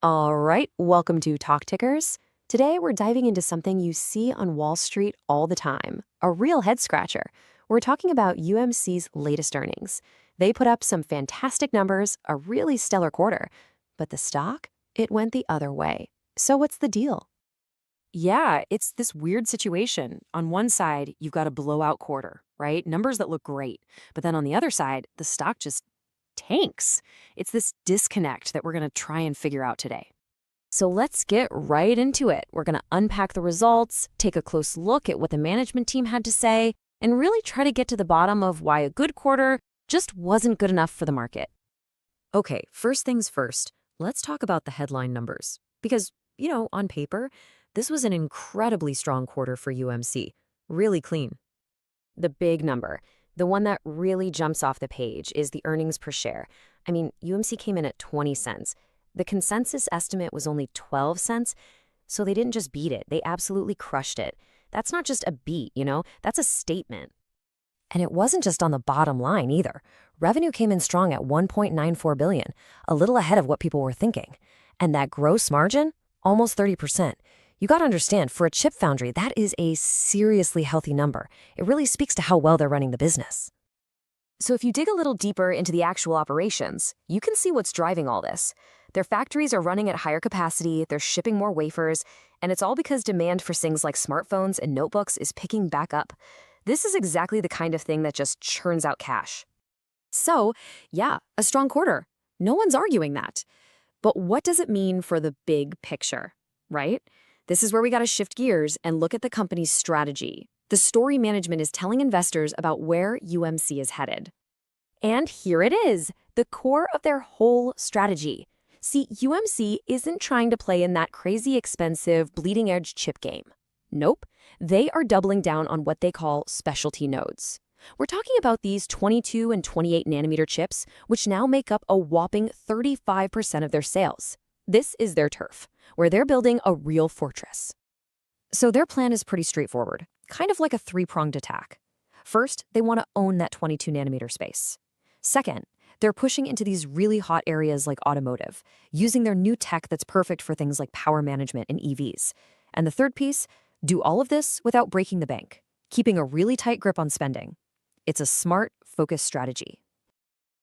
All right, welcome to Talk Tickers. Today we're diving into something you see on Wall Street all the time, a real head scratcher. We're talking about UMC's latest earnings. They put up some fantastic numbers, a really stellar quarter, but the stock, it went the other way. So what's the deal? Yeah, it's this weird situation. On one side, you've got a blowout quarter, right? Numbers that look great. But then on the other side, the stock just tanks. It's this disconnect that we're going to try and figure out today. So let's get right into it. We're going to unpack the results, take a close look at what the management team had to say, and really try to get to the bottom of why a good quarter just wasn't good enough for the market. Okay, first things first, let's talk about the headline numbers. Because, on paper, this was an incredibly strong quarter for UMC. Really clean. The big number, the one that really jumps off the page, is the earnings per share. I mean, UMC came in at 20 cents. The consensus estimate was only 12 cents, so they didn't just beat it, they absolutely crushed it. That's not just a beat, that's a statement. And it wasn't just on the bottom line either. Revenue came in strong at $1.94 billion, a little ahead of what people were thinking. And that gross margin, almost 30%. You got to understand, for a chip foundry, that is a seriously healthy number. It really speaks to how well they're running the business. So if you dig a little deeper into the actual operations, you can see what's driving all this. Their factories are running at higher capacity, they're shipping more wafers, and it's all because demand for things like smartphones and notebooks is picking back up. This is exactly the kind of thing that just churns out cash. So, yeah, a strong quarter. No one's arguing that. But what does it mean for the big picture, right? This is where we got to shift gears and look at the company's strategy. The story management is telling investors about where UMC is headed. And here it is, the core of their whole strategy. See, UMC isn't trying to play in that crazy expensive, bleeding-edge chip game. Nope, they are doubling down on what they call specialty nodes. We're talking about these 22 and 28 nanometer chips, which now make up a whopping 35% of their sales. This is their turf, where they're building a real fortress. So their plan is pretty straightforward, kind of like a three-pronged attack. First, they want to own that 22 nanometer space. Second, they're pushing into these really hot areas like automotive, using their new tech that's perfect for things like power management and EVs. And the third piece, do all of this without breaking the bank, keeping a really tight grip on spending. It's a smart, focused strategy.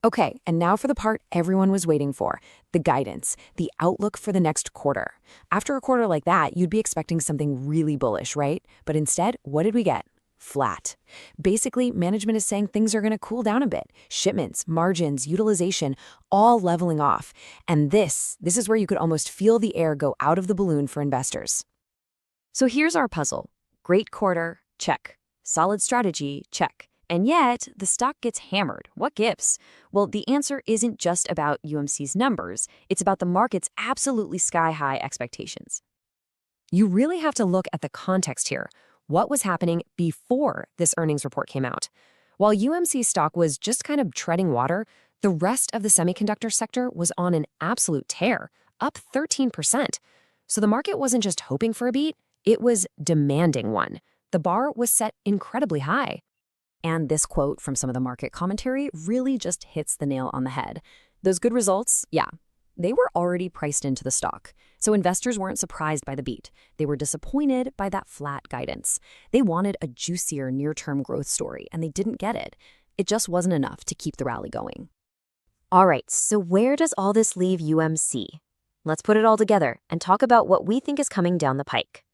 Okay, and now for the part everyone was waiting for, the guidance, the outlook for the next quarter. After a quarter like that, you'd be expecting something really bullish, right? But instead, what did we get? Flat. Basically, management is saying things are going to cool down a bit. Shipments, margins, utilization, all leveling off. And this is where you could almost feel the air go out of the balloon for investors. So here's our puzzle. Great quarter, check. Solid strategy, check. And yet, the stock gets hammered. What gives? Well, the answer isn't just about UMC's numbers. It's about the market's absolutely sky-high expectations. You really have to look at the context here. What was happening before this earnings report came out? While UMC's stock was just kind of treading water, the rest of the semiconductor sector was on an absolute tear, up 13%. So the market wasn't just hoping for a beat, it was demanding one. The bar was set incredibly high. And this quote from some of the market commentary really just hits the nail on the head. Those good results, yeah, they were already priced into the stock. So investors weren't surprised by the beat. They were disappointed by that flat guidance. They wanted a juicier near-term growth story, and they didn't get it. It just wasn't enough to keep the rally going. All right, so where does all this leave UMC? Let's put it all together and talk about what we think is coming down the pike.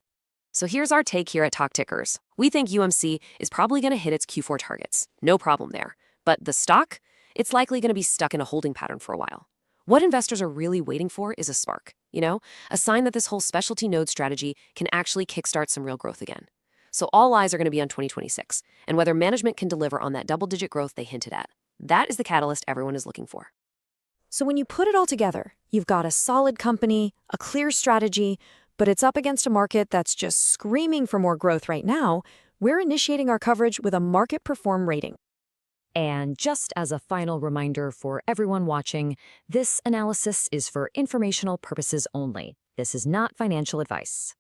So here's our take here at Talk Tickers. We think UMC is probably going to hit its Q4 targets. No problem there. But the stock? It's likely going to be stuck in a holding pattern for a while. What investors are really waiting for is a spark, a sign that this whole specialty node strategy can actually kickstart some real growth again. So all eyes are going to be on 2026, and whether management can deliver on that double-digit growth they hinted at. That is the catalyst everyone is looking for. So when you put it all together, you've got a solid company, a clear strategy, but it's up against a market that's just screaming for more growth right now. We're initiating our coverage with a market perform rating. And just as a final reminder for everyone watching, this analysis is for informational purposes only. This is not financial advice.